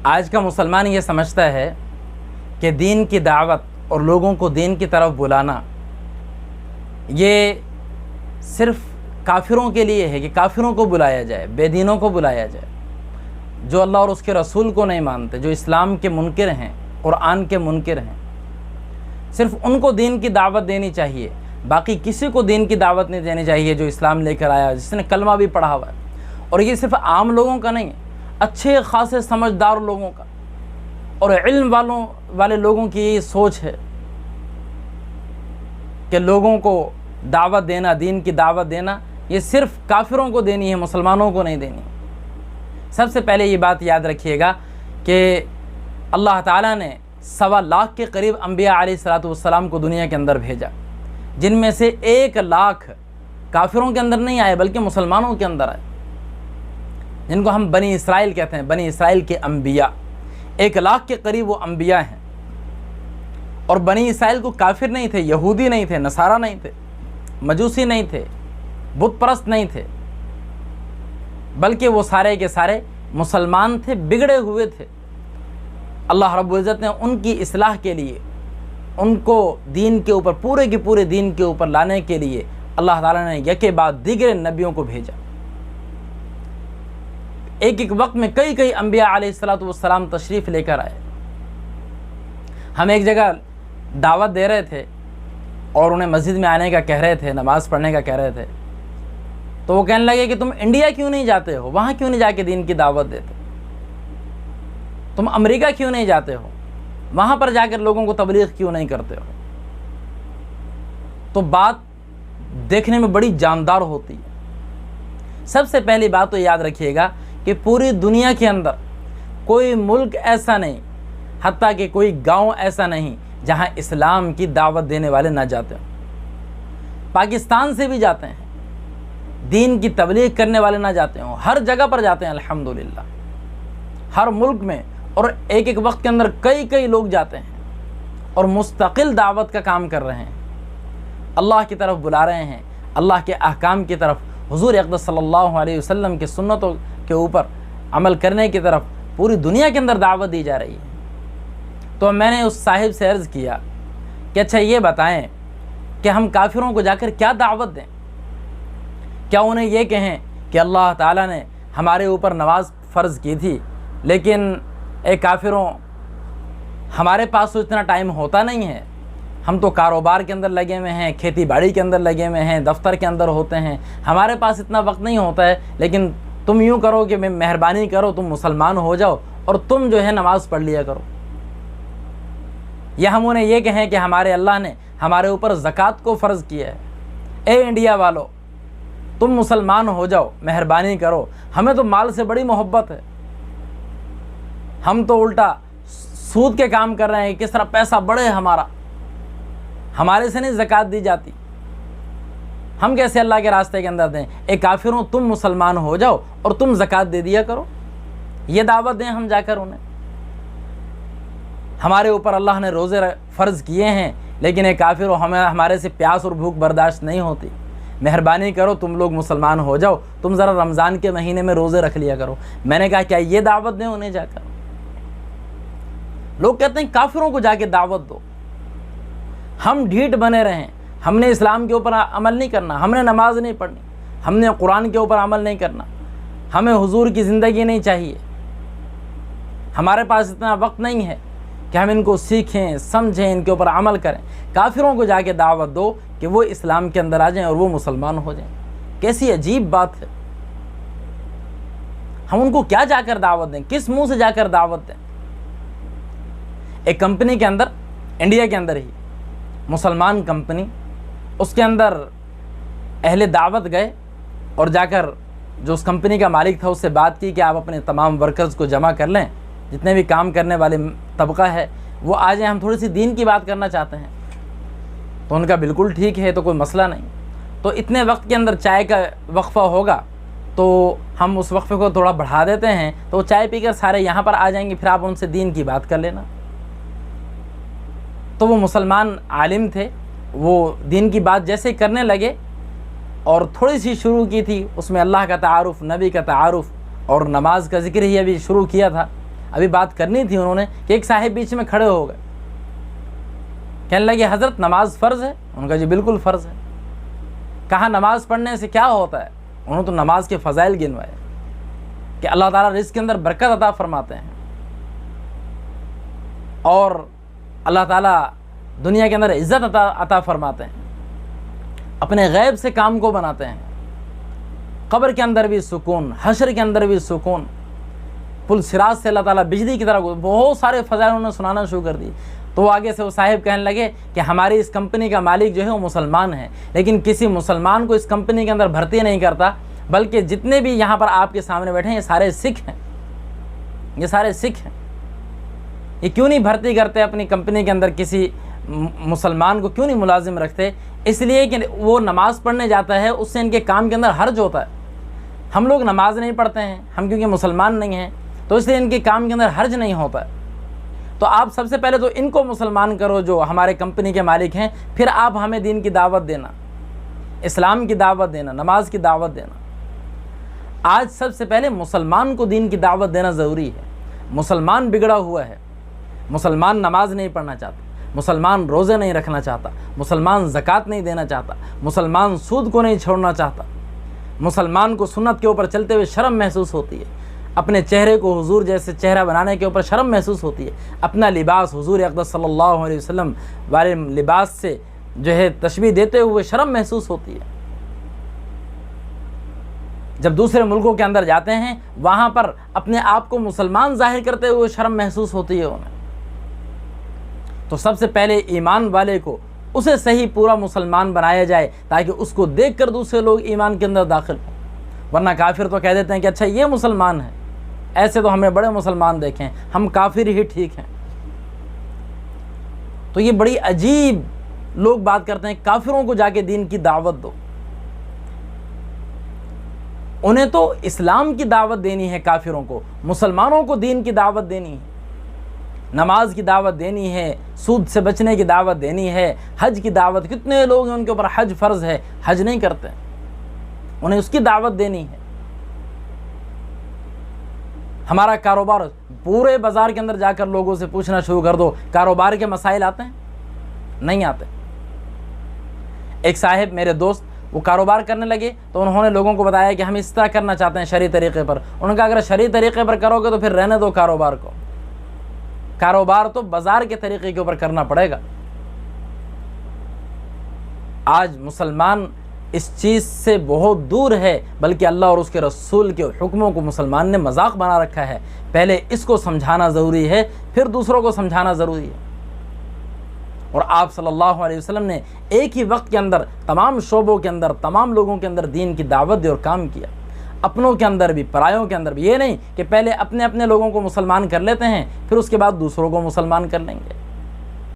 آج کا مسلمان یہ سمجھتا ہے کہ دین کی دعوت اور لوگوں کو دین کی طرف بلانا یہ صرف کافروں کے لیے ہے، کہ کافروں کو بلایا جائے، بے دینوں کو بلایا جائے، جو اللہ اور اس کے رسول کو نہیں مانتے، جو اسلام کے منکر ہیں، قرآن کے منکر ہیں، صرف ان کو دین کی دعوت دینی چاہیے، باقی کسی کو دین کی دعوت نہیں دینی چاہیے جو اسلام لے کر آیا، جس نے کلمہ بھی پڑھا ہوا ہے۔ اور یہ صرف عام لوگوں کا نہیں ہے، اچھے خاصے سمجھدار لوگوں کا اور علم والے لوگوں کی یہ سوچ ہے کہ لوگوں کو دعوت دینا، دین کی دعوت دینا، یہ صرف کافروں کو دینی ہے، مسلمانوں کو نہیں دینی۔ سب سے پہلے یہ بات یاد رکھیے گا کہ اللہ تعالیٰ نے 1.25 لاکھ کے قریب انبیاء علیہ السلام کو دنیا کے اندر بھیجا، جن میں سے 1 لاکھ کافروں کے اندر نہیں آئے بلکہ مسلمانوں کے اندر آئے، جن کو ہم بنی اسرائیل کہتے ہیں، بنی اسرائیل کے انبیاء۔ 1 لاکھ کے قریب وہ انبیاء ہیں، اور بنی اسرائیل کو کافر نہیں تھے، یہودی نہیں تھے، نصارہ نہیں تھے، مجوسی نہیں تھے، بت پرست نہیں تھے، بلکہ وہ سارے کے سارے مسلمان تھے، بگڑے ہوئے تھے۔ اللہ رب العزت نے ان کی اصلاح کے لیے، ان کو دین کے اوپر، پورے کے پورے دین کے اوپر لانے کے لیے اللہ تعالیٰ نے یکے بعد دیگر نبیوں کو بھیجا۔ ایک وقت میں کئی انبیاء علیہ السلام تشریف لے کر آئے۔ ہم ایک جگہ دعوت دے رہے تھے اور انہیں مسجد میں آنے کا کہہ رہے تھے، نماز پڑھنے کا کہہ رہے تھے، تو وہ کہنے لگے کہ تم انڈیا کیوں نہیں جاتے ہو، وہاں کیوں نہیں جا کے دین کی دعوت دیتے، تم امریکہ کیوں نہیں جاتے ہو، وہاں پر جا کر لوگوں کو تبلیغ کیوں نہیں کرتے ہو۔ تو بات دیکھنے میں بڑی جاندار ہوتی ہے۔ سب سے پہلی بات تو یاد رکھیے گا کہ پوری دنیا کے اندر کوئی ملک ایسا نہیں، حتیٰ کہ کوئی گاؤں ایسا نہیں جہاں اسلام کی دعوت دینے والے نہ جاتے ہوں۔ پاکستان سے بھی جاتے ہیں، دین کی تبلیغ کرنے والے نہ جاتے ہوں، ہر جگہ پر جاتے ہیں الحمدللہ، ہر ملک میں، اور ایک وقت کے اندر کئی لوگ جاتے ہیں اور مستقل دعوت کا کام کر رہے ہیں، اللہ کی طرف بلا رہے ہیں، اللہ کے احکام کی طرف، حضور اقدس صلی اللہ علیہ وسلم کی سنتوں کے اوپر عمل کرنے کی طرف پوری دنیا کے اندر دعوت دی جا رہی ہے۔ تو میں نے اس صاحب سے عرض کیا کہ اچھا یہ بتائیں کہ ہم کافروں کو جا کر کیا دعوت دیں؟ کیا انہیں یہ کہیں کہ اللہ تعالیٰ نے ہمارے اوپر نماز فرض کی تھی، لیکن اے کافروں ہمارے پاس تو اتنا ٹائم ہوتا نہیں ہے، ہم تو کاروبار کے اندر لگے ہوئے ہیں، کھیتی باڑی کے اندر لگے ہوئے ہیں، دفتر کے اندر ہوتے ہیں، ہمارے پاس اتنا وقت نہیں ہوتا ہے، لیکن تم یوں کرو کہ مہربانی کرو، تم مسلمان ہو جاؤ اور تم جو ہے نماز پڑھ لیا کرو۔ یا ہم انہیں یہ کہیں کہ ہمارے اللہ نے ہمارے اوپر زکوٰۃ کو فرض کیا ہے، اے انڈیا والو تم مسلمان ہو جاؤ، مہربانی کرو، ہمیں تو مال سے بڑی محبت ہے، ہم تو الٹا سود کے کام کر رہے ہیں، کس طرح پیسہ بڑھے ہمارا، ہمارے سے نہیں زکوٰۃ دی جاتی، ہم کیسے اللہ کے راستے کے اندر دیں؟ اے کافروں تم مسلمان ہو جاؤ اور تم زکوٰۃ دے دیا کرو، یہ دعوت دیں ہم جا کر انہیں۔ ہمارے اوپر اللہ نے روزے فرض کیے ہیں، لیکن اے کافروں ہمارے سے پیاس اور بھوک برداشت نہیں ہوتی، مہربانی کرو تم لوگ مسلمان ہو جاؤ، تم ذرا رمضان کے مہینے میں روزے رکھ لیا کرو۔ میں نے کہا کیا یہ دعوت دیں انہیں جا کر؟ لوگ کہتے ہیں کافروں کو جا کے دعوت دو، ہم ڈھیٹ بنے رہیں، ہم نے اسلام کے اوپر عمل نہیں کرنا، ہم نے نماز نہیں پڑھنی، ہم نے قرآن کے اوپر عمل نہیں کرنا، ہمیں حضور کی زندگی نہیں چاہیے، ہمارے پاس اتنا وقت نہیں ہے کہ ہم ان کو سیکھیں، سمجھیں، ان کے اوپر عمل کریں۔ کافروں کو جا کے دعوت دو کہ وہ اسلام کے اندر آ جائیں اور وہ مسلمان ہو جائیں۔ کیسی عجیب بات ہے، ہم ان کو کیا جا کر دعوت دیں، کس منہ سے جا کر دعوت دیں؟ ایک کمپنی کے اندر، انڈیا کے اندر ہی مسلمان کمپنی، اس کے اندر اہل دعوت گئے اور جا کر جو اس کمپنی کا مالک تھا اس سے بات کی کہ آپ اپنے تمام ورکرز کو جمع کر لیں، جتنے بھی کام کرنے والے طبقہ ہے وہ آ جائیں، ہم تھوڑی سی دین کی بات کرنا چاہتے ہیں۔ تو ان کا بالکل ٹھیک ہے، تو کوئی مسئلہ نہیں۔ تو اتنے وقت کے اندر چائے کا وقفہ ہوگا تو ہم اس وقفے کو تھوڑا بڑھا دیتے ہیں، تو وہ چائے پی کر سارے یہاں پر آ جائیں گے، پھر آپ ان سے دین کی بات کر لینا۔ تو وہ مسلمان عالم تھے، وہ دین کی بات جیسے کرنے لگے اور تھوڑی سی شروع کی تھی، اس میں اللہ کا تعارف، نبی کا تعارف اور نماز کا ذکر ہی ابھی شروع کیا تھا۔ ابھی بات کرنی تھی انہوں نے کہ ایک صاحب بیچ میں کھڑے ہو گئے, کہنے لگے حضرت نماز فرض ہے؟ ان کا جی بالکل فرض ہے. کہا نماز پڑھنے سے کیا ہوتا ہے؟ انہوں نے تو نماز کے فضائل گنوائے کہ اللہ تعالیٰ رزق کے اندر برکت عطا فرماتے ہیں, اور اللہ تعالیٰ دنیا کے اندر عزت عطا فرماتے ہیں, اپنے غیب سے کام کو بناتے ہیں, قبر کے اندر بھی سکون, حشر کے اندر بھی سکون, پل صراط سے اللہ تعالیٰ بجلی کی طرح, بہت سارے فضائل انہوں نے سنانا شروع کر دی. تو وہ آگے سے وہ صاحب کہنے لگے کہ ہماری اس کمپنی کا مالک جو ہے وہ مسلمان ہے, لیکن کسی مسلمان کو اس کمپنی کے اندر بھرتی نہیں کرتا, بلکہ جتنے بھی یہاں پر آپ کے سامنے بیٹھے ہیں یہ سارے سکھ ہیں, یہ سارے سکھ ہیں. یہ کیوں نہیں بھرتی کرتے اپنی کمپنی کے اندر کسی مسلمان کو, کیوں نہیں ملازم رکھتے؟ اس لیے کہ وہ نماز پڑھنے جاتا ہے, اس سے ان کے کام کے اندر حرج ہوتا ہے. ہم لوگ نماز نہیں پڑھتے ہیں, ہم کیونکہ مسلمان نہیں ہیں, تو اس لیے ان کے کام کے اندر حرج نہیں ہوتا ہے. تو آپ سب سے پہلے تو ان کو مسلمان کرو جو ہمارے کمپنی کے مالک ہیں, پھر آپ ہمیں دین کی دعوت دینا, اسلام کی دعوت دینا, نماز کی دعوت دینا. آج سب سے پہلے مسلمان کو دین کی دعوت دینا ضروری ہے. مسلمان بگڑا ہوا ہے, مسلمان نماز نہیں پڑھنا چاہتا, مسلمان روزے نہیں رکھنا چاہتا, مسلمان زکوٰۃ نہیں دینا چاہتا, مسلمان سود کو نہیں چھوڑنا چاہتا, مسلمان کو سنت کے اوپر چلتے ہوئے شرم محسوس ہوتی ہے, اپنے چہرے کو حضور جیسے چہرہ بنانے کے اوپر شرم محسوس ہوتی ہے, اپنا لباس حضور اقدس صلی اللہ علیہ وسلم والے لباس سے جو ہے تشبیہ دیتے ہوئے شرم محسوس ہوتی ہے. جب دوسرے ملکوں کے اندر جاتے ہیں وہاں پر اپنے آپ کو مسلمان ظاہر کرتے ہوئے شرم محسوس ہوتی ہے انہیں. تو سب سے پہلے ایمان والے کو اسے صحیح پورا مسلمان بنایا جائے تاکہ اس کو دیکھ کر دوسرے لوگ ایمان کے اندر داخل ہوں. ورنہ کافر تو کہہ دیتے ہیں کہ اچھا یہ مسلمان ہے, ایسے تو ہمیں بڑے مسلمان دیکھیں, ہم کافر ہی ٹھیک ہیں. تو یہ بڑی عجیب لوگ بات کرتے ہیں, کافروں کو جا کے دین کی دعوت دو. انہیں تو اسلام کی دعوت دینی ہے, کافروں کو, مسلمانوں کو دین کی دعوت دینی ہے, نماز کی دعوت دینی ہے, سود سے بچنے کی دعوت دینی ہے, حج کی دعوت. کتنے لوگ ہیں ان کے اوپر حج فرض ہے, حج نہیں کرتے, انہیں اس کی دعوت دینی ہے. ہمارا کاروبار, پورے بازار کے اندر جا کر لوگوں سے پوچھنا شروع کر دو کاروبار کے مسائل آتے ہیں؟ نہیں آتے. ایک صاحب میرے دوست وہ کاروبار کرنے لگے تو انہوں نے لوگوں کو بتایا کہ ہم اس طرح کرنا چاہتے ہیں شرعی طریقے پر. انہوں نے کہا اگر شرعی طریقے پر کرو گے تو پھر رہنے دو کاروبار کو, کاروبار تو بازار کے طریقے کے اوپر کرنا پڑے گا. آج مسلمان اس چیز سے بہت دور ہے, بلکہ اللہ اور اس کے رسول کے حکموں کو مسلمان نے مذاق بنا رکھا ہے. پہلے اس کو سمجھانا ضروری ہے, پھر دوسروں کو سمجھانا ضروری ہے. اور آپ صلی اللہ علیہ وسلم نے ایک ہی وقت کے اندر تمام شعبوں کے اندر تمام لوگوں کے اندر دین کی دعوت دی اور کام کیا, اپنوں کے اندر بھی پرایوں کے اندر بھی. یہ نہیں کہ پہلے اپنے لوگوں کو مسلمان کر لیتے ہیں پھر اس کے بعد دوسروں کو مسلمان کر لیں گے.